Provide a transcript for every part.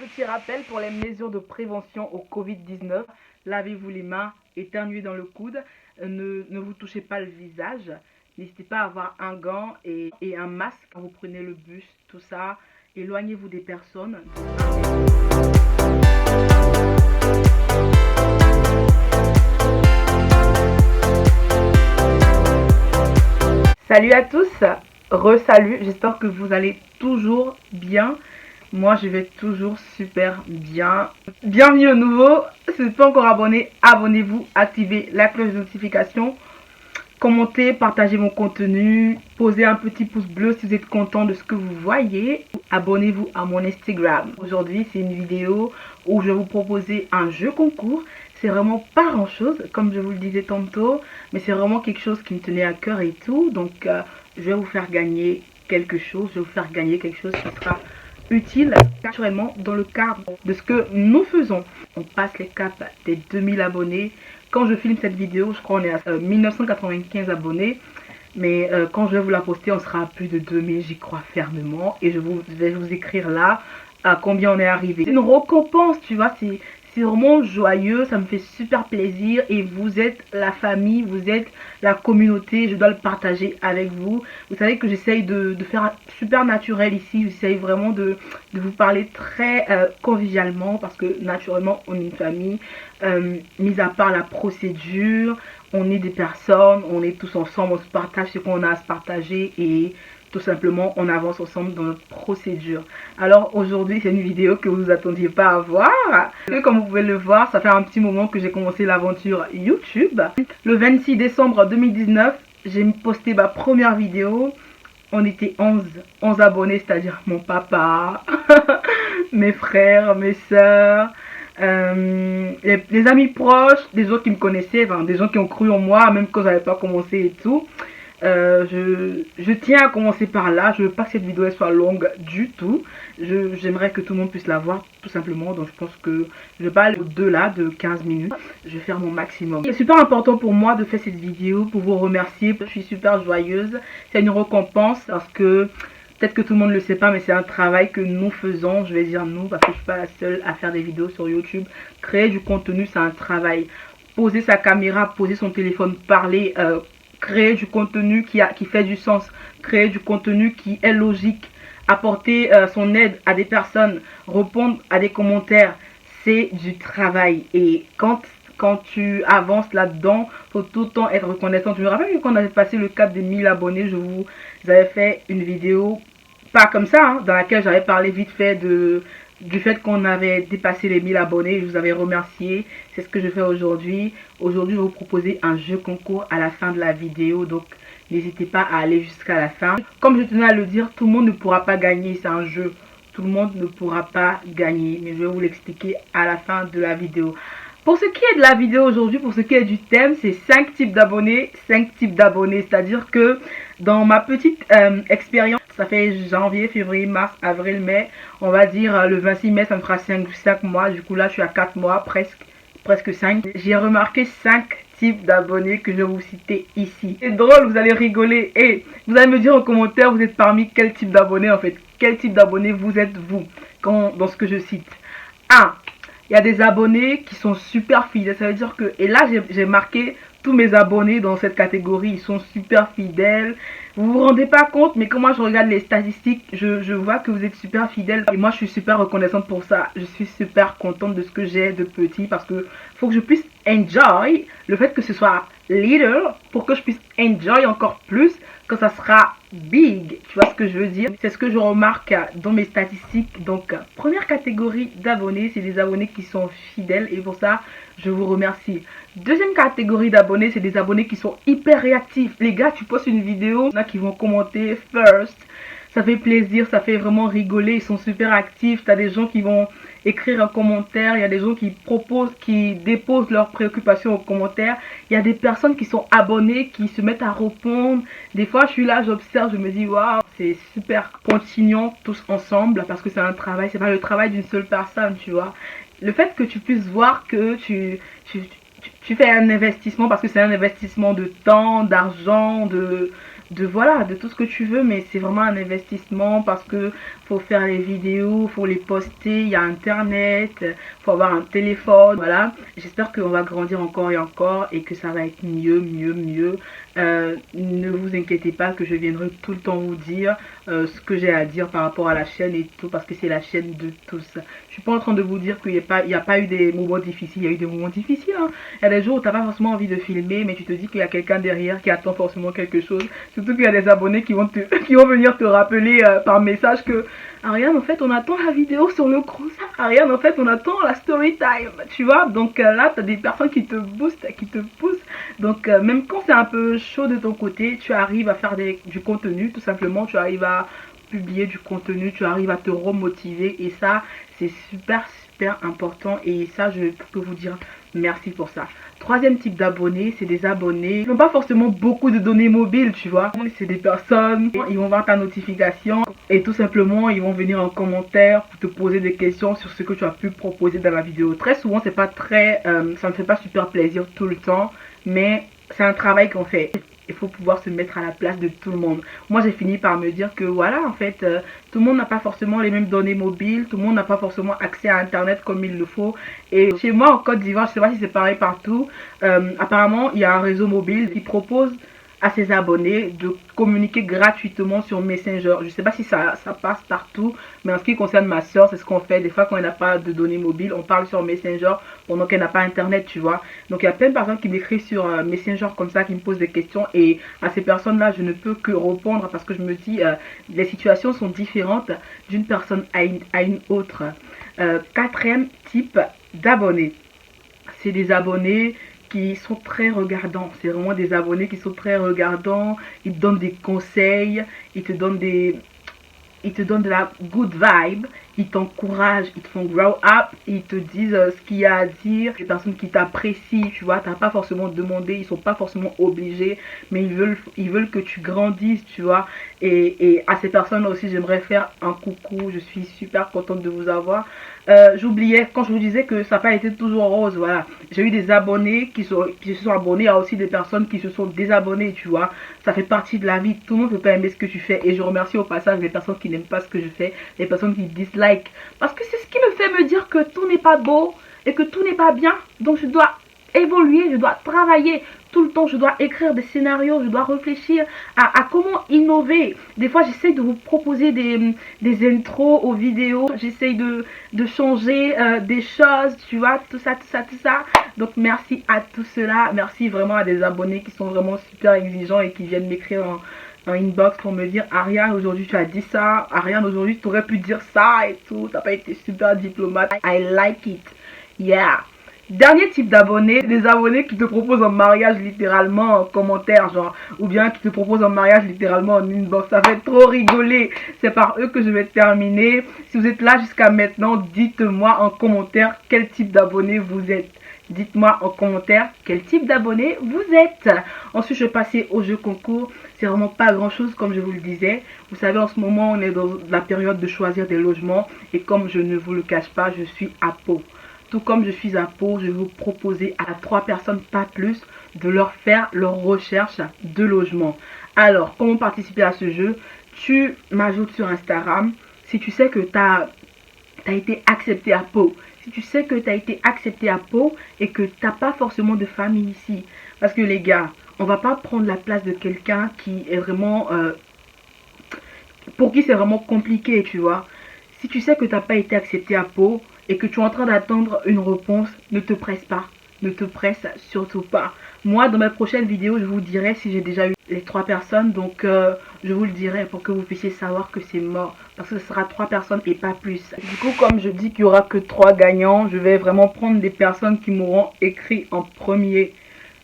Petit rappel pour les mesures de prévention au Covid-19. Lavez-vous les mains, éternuez dans le coude, ne vous touchez pas le visage. N'hésitez pas à avoir un gant et un masque quand vous prenez le bus, tout ça. Éloignez-vous des personnes. Salut à tous, re-salut, j'espère que vous allez toujours bien. Moi je vais toujours super bien. Bienvenue au nouveau, si vous n'êtes pas encore abonné, abonnez-vous, activez la cloche de notification, commentez, partagez mon contenu, posez un petit pouce bleu si vous êtes content de ce que vous voyez. Abonnez-vous à mon Instagram. Aujourd'hui c'est une vidéo où je vais vous proposer un jeu concours. C'est vraiment pas grand chose comme je vous le disais tantôt, mais c'est vraiment quelque chose qui me tenait à cœur et tout. Donc je vais vous faire gagner quelque chose, qui sera utile naturellement dans le cadre de ce que nous faisons. On passe les caps des 2000 abonnés. Quand je filme cette vidéo, je crois qu'on est à 1995 abonnés. Mais quand je vais vous la poster, on sera à plus de 2000, j'y crois fermement. Et je vais vous écrire là à combien on est arrivé. C'est une récompense, tu vois, c'est vraiment joyeux, ça me fait super plaisir. Et vous êtes la famille, vous êtes la communauté, je dois le partager avec vous. Vous savez que j'essaye de faire super naturel ici, j'essaye vraiment de vous parler très convivialement. Parce que naturellement, on est une famille, mis à part la procédure. On est des personnes, on est tous ensemble, on se partage ce qu'on a à se partager et tout simplement on avance ensemble dans notre procédure. Alors aujourd'hui c'est une vidéo que vous attendiez pas à voir. Et comme vous pouvez le voir, ça fait un petit moment que j'ai commencé l'aventure YouTube. Le 26 décembre 2019, j'ai posté ma première vidéo. On était 11 abonnés, c'est-à-dire mon papa, mes frères, mes soeurs. Les amis proches, des gens qui me connaissaient, enfin, des gens qui ont cru en moi, même quand j'avais pas commencé et tout. Je tiens à commencer par là. Je veux pas que cette vidéo soit longue du tout. J'aimerais que tout le monde puisse la voir tout simplement. Donc je pense que je vais pas aller au-delà de 15 minutes. Je vais faire mon maximum. C'est super important pour moi de faire cette vidéo pour vous remercier. Je suis super joyeuse. C'est une récompense parce que peut-être que tout le monde ne le sait pas, mais c'est un travail que nous faisons. Je vais dire nous parce que je ne suis pas la seule à faire des vidéos sur YouTube. Créer du contenu, c'est un travail. Poser sa caméra, poser son téléphone, parler, créer du contenu qui fait du sens. Créer du contenu qui est logique. Apporter son aide à des personnes. Répondre à des commentaires. C'est du travail. Et quand tu avances là-dedans, il faut tout le temps être reconnaissant. Je me rappelle que quand on avait passé le cap des 1000 abonnés, je vous avais fait une vidéo, pas comme ça, hein, dans laquelle j'avais parlé vite fait du fait qu'on avait dépassé les 1000 abonnés. Je vous avais remercié. C'est ce que je fais aujourd'hui. Aujourd'hui, je vais vous proposer un jeu concours à la fin de la vidéo. Donc, n'hésitez pas à aller jusqu'à la fin. Comme je tenais à le dire, tout le monde ne pourra pas gagner. C'est un jeu. Tout le monde ne pourra pas gagner. Mais je vais vous l'expliquer à la fin de la vidéo. Pour ce qui est de la vidéo aujourd'hui, pour ce qui est du thème, c'est 5 types d'abonnés. 5 types d'abonnés. C'est-à-dire que dans ma petite expérience, ça fait janvier, février, mars, avril, mai. On va dire le 26 mai, ça me fera 5 mois. Du coup là, je suis à 4 mois, presque 5. J'ai remarqué 5 types d'abonnés que je vais vous citer ici. C'est drôle, vous allez rigoler. Et vous allez me dire en commentaire, vous êtes parmi quel type d'abonnés en fait. Quel type d'abonnés vous êtes vous dans ce que je cite. 1. Il y a des abonnés qui sont super fidèles. Ça veut dire que, et là j'ai marqué tous mes abonnés dans cette catégorie. Ils sont super fidèles. Vous vous rendez pas compte, mais quand moi je regarde les statistiques, je vois que vous êtes super fidèles. Et moi je suis super reconnaissante pour ça. Je suis super contente de ce que j'ai de petit. Parce que faut que je puisse enjoy le fait que ce soit little. Pour que je puisse enjoy encore plus quand ça sera big. Tu vois ce que je veux dire? C'est ce que je remarque dans mes statistiques. Donc première catégorie d'abonnés, c'est des abonnés qui sont fidèles. Et pour ça, je vous remercie. Deuxième catégorie d'abonnés, c'est des abonnés qui sont hyper réactifs. Les gars, tu postes une vidéo, il y en a qui vont commenter first. Ça fait plaisir, ça fait vraiment rigoler. Ils sont super actifs. Tu as des gens qui vont écrire un commentaire. Il y a des gens qui déposent leurs préoccupations aux commentaires. Il y a des personnes qui sont abonnées, qui se mettent à répondre. Des fois, je suis là, j'observe, je me dis, waouh, c'est super. Continuons tous ensemble parce que c'est un travail. C'est pas le travail d'une seule personne, tu vois. Le fait que tu puisses voir que tu fais un investissement, parce que c'est un investissement de temps, d'argent, voilà, de tout ce que tu veux, mais c'est vraiment un investissement parce que faut faire les vidéos, faut les poster, il y a internet, faut avoir un téléphone, voilà. J'espère qu'on va grandir encore et encore et que ça va être mieux, mieux, mieux. Ne vous inquiétez pas que je viendrai tout le temps vous dire ce que j'ai à dire par rapport à la chaîne et tout, parce que c'est la chaîne de tous. Je suis pas en train de vous dire qu'il n'y a pas eu des moments difficiles, il y a eu des moments difficiles, hein. Il y a des jours où tu n'as pas forcément envie de filmer, mais tu te dis qu'il y a quelqu'un derrière qui attend forcément quelque chose. Surtout qu'il y a des abonnés qui vont, qui vont venir te rappeler par message que Ariane, en fait, on attend la vidéo sur le gros. Ariane, en fait, on attend la story time. Tu vois, donc là, tu as des personnes qui te boostent, qui te poussent. Donc, même quand c'est un peu chaud de ton côté, tu arrives à faire du contenu, tout simplement. Tu arrives à publier du contenu, tu arrives à te remotiver. Et ça, c'est super, super important. Et ça, je peux vous dire merci pour ça. Troisième type d'abonnés, c'est des abonnés qui n'ont pas forcément beaucoup de données mobiles, tu vois. C'est des personnes, ils vont voir ta notification et tout simplement, ils vont venir en commentaire pour te poser des questions sur ce que tu as pu proposer dans la vidéo. Très souvent, c'est pas très, ça ne fait pas super plaisir tout le temps, mais c'est un travail qu'on fait. Il faut pouvoir se mettre à la place de tout le monde. Moi, j'ai fini par me dire que voilà, en fait, tout le monde n'a pas forcément les mêmes données mobiles, tout le monde n'a pas forcément accès à Internet comme il le faut. Et chez moi, en Côte d'Ivoire, je ne sais pas si c'est pareil partout, apparemment, il y a un réseau mobile qui propose à ses abonnés de communiquer gratuitement sur Messenger. Je ne sais pas si ça passe partout, mais en ce qui concerne ma soeur, c'est ce qu'on fait. Des fois, quand elle n'a pas de données mobiles, on parle sur Messenger pendant qu'elle n'a pas Internet, tu vois. Donc, il y a plein de personnes qui m'écrivent sur Messenger comme ça, qui me posent des questions. Et à ces personnes-là, je ne peux que répondre parce que je me dis, les situations sont différentes d'une personne à une autre. Quatrième type d'abonnés. C'est des abonnés qui sont très regardants. C'est vraiment des abonnés qui sont très regardants. Ils te donnent des conseils, ils te donnent de la good vibe, ils t'encouragent, ils te font grow up, ils te disent ce qu'il y a à dire, des personnes qui t'apprécient, tu vois, t'as pas forcément demandé, ils sont pas forcément obligés, mais ils veulent que tu grandisses, tu vois, et à ces personnes aussi, j'aimerais faire un coucou, je suis super contente de vous avoir. J'oubliais, quand je vous disais que ça n'a pas été toujours rose, voilà, j'ai eu des abonnés qui se sont abonnés, il y a aussi des personnes qui se sont désabonnées, tu vois, ça fait partie de la vie, tout le monde ne peut pas aimer ce que tu fais, et je remercie au passage les personnes qui n'aiment pas ce que je fais, les personnes qui dislike, parce que c'est ce qui me fait me dire que tout n'est pas beau, et que tout n'est pas bien, donc je dois évoluer, je dois travailler tout le temps, je dois écrire des scénarios, je dois réfléchir à comment innover. Des fois, j'essaie de vous proposer des intros aux vidéos, j'essaie de changer des choses, tu vois, tout ça, tout ça, tout ça. Donc, merci à tout cela, merci vraiment à des abonnés qui sont vraiment super exigeants et qui viennent m'écrire en inbox pour me dire Ariane, aujourd'hui tu as dit ça, Ariane, aujourd'hui tu aurais pu dire ça et tout, t'as pas été super diplomate. I like it, yeah. Dernier type d'abonnés, des abonnés qui te proposent un mariage littéralement en commentaire, genre, ou bien qui te proposent un mariage littéralement en inbox. Ça fait trop rigoler. C'est par eux que je vais terminer. Si vous êtes là jusqu'à maintenant, dites-moi en commentaire quel type d'abonné vous êtes. Dites-moi en commentaire quel type d'abonné vous êtes. Ensuite, je vais passer au jeu concours. C'est vraiment pas grand chose comme je vous le disais. Vous savez, en ce moment, on est dans la période de choisir des logements. Et comme je ne vous le cache pas, je suis à Pau. Tout comme je suis à Pau, je vais vous proposer à 3 personnes, pas plus, de leur faire leur recherche de logement. Alors, comment participer à ce jeu? Tu m'ajoutes sur Instagram. Si tu sais que tu as été accepté à Pau, si tu sais que tu as été accepté à Pau et que tu n'as pas forcément de famille ici. Parce que les gars, on va pas prendre la place de quelqu'un qui est vraiment... pour qui c'est vraiment compliqué, tu vois. Si tu sais que tu n'as pas été accepté à Pau et que tu es en train d'attendre une réponse, ne te presse pas. Ne te presse surtout pas. Moi, dans mes prochaines vidéos, je vous dirai si j'ai déjà eu les 3 personnes. Donc, je vous le dirai pour que vous puissiez savoir que c'est mort. Parce que ce sera 3 personnes et pas plus. Du coup, comme je dis qu'il n'y aura que 3 gagnants, je vais vraiment prendre des personnes qui m'auront écrit en premier.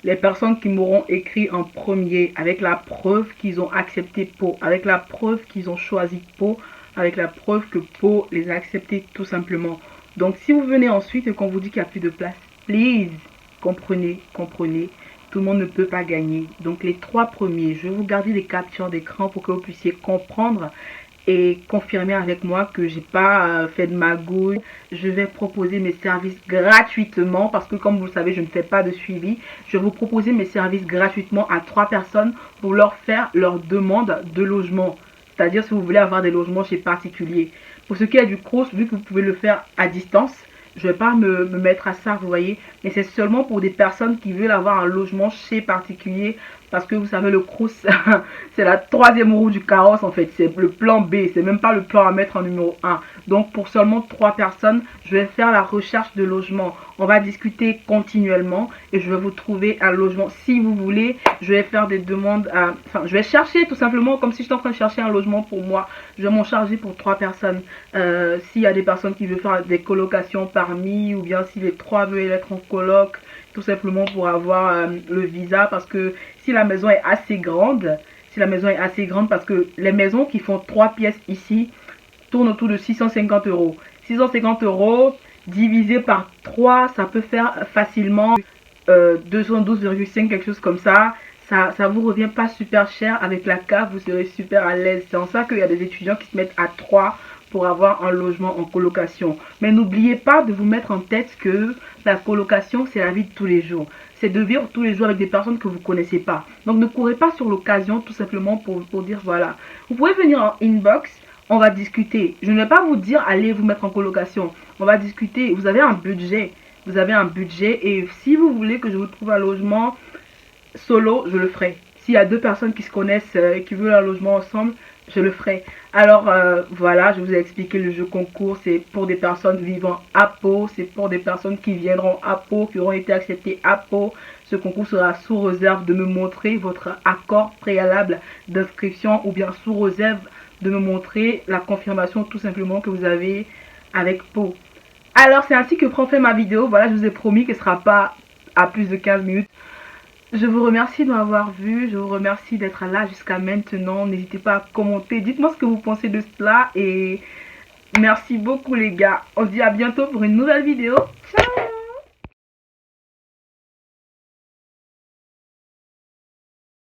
Les personnes qui m'auront écrit en premier, avec la preuve qu'ils ont accepté Pau, avec la preuve qu'ils ont choisi Pau, avec la preuve que Pau les a acceptés tout simplement. Donc si vous venez ensuite et qu'on vous dit qu'il n'y a plus de place, please, comprenez, comprenez, tout le monde ne peut pas gagner. Donc les 3 premiers, je vais vous garder des captures d'écran pour que vous puissiez comprendre et confirmer avec moi que j'ai pas fait de magouille. Je vais proposer mes services gratuitement parce que comme vous le savez, je ne fais pas de suivi. Je vais vous proposer mes services gratuitement à 3 personnes pour leur faire leur demande de logement. C'est-à-dire si vous voulez avoir des logements chez particuliers. Pour ce qui est du cross, vu que vous pouvez le faire à distance, je ne vais pas me mettre à ça, vous voyez. Mais c'est seulement pour des personnes qui veulent avoir un logement chez particulier. Parce que vous savez, le crous, c'est la troisième roue du carrosse en fait. C'est le plan B, c'est même pas le plan à mettre en numéro 1. Donc pour seulement 3 personnes, je vais faire la recherche de logement. On va discuter continuellement et je vais vous trouver un logement. Si vous voulez, je vais faire des demandes enfin, je vais chercher tout simplement comme si j'étais en train de chercher un logement pour moi. Je vais m'en charger pour 3 personnes. S'il y a des personnes qui veulent faire des colocations parmi ou bien si les 3 veulent être en coloc, tout simplement pour avoir le visa parce que si la maison est assez grande, parce que les maisons qui font 3 pièces ici tournent autour de 650 euros. 650 euros divisé par 3, ça peut faire facilement 212,5, quelque chose comme ça. Ça vous revient pas super cher. Avec la cave, vous serez super à l'aise. C'est en ça qu'il y a des étudiants qui se mettent à 3 pour avoir un logement en colocation. Mais n'oubliez pas de vous mettre en tête que la colocation, c'est la vie de tous les jours. C'est de vivre tous les jours avec des personnes que vous ne connaissez pas. Donc ne courez pas sur l'occasion tout simplement pour dire voilà. Vous pouvez venir en inbox, on va discuter. Je ne vais pas vous dire allez vous mettre en colocation. On va discuter. Vous avez un budget. Vous avez un budget et si vous voulez que je vous trouve un logement solo, je le ferai. S'il y a 2 personnes qui se connaissent et qui veulent un logement ensemble, je le ferai. Alors voilà, je vous ai expliqué le jeu concours. C'est pour des personnes vivant à Pau. C'est pour des personnes qui viendront à Pau, qui auront été acceptées à Pau. Ce concours sera sous réserve de me montrer votre accord préalable d'inscription ou bien sous réserve de me montrer la confirmation tout simplement que vous avez avec Pau. Alors c'est ainsi que prend fin ma vidéo. Voilà, je vous ai promis qu'elle ne sera pas à plus de 15 minutes. Je vous remercie de m'avoir vu, je vous remercie d'être là jusqu'à maintenant. N'hésitez pas à commenter, dites-moi ce que vous pensez de cela et merci beaucoup les gars. On se dit à bientôt pour une nouvelle vidéo. Ciao!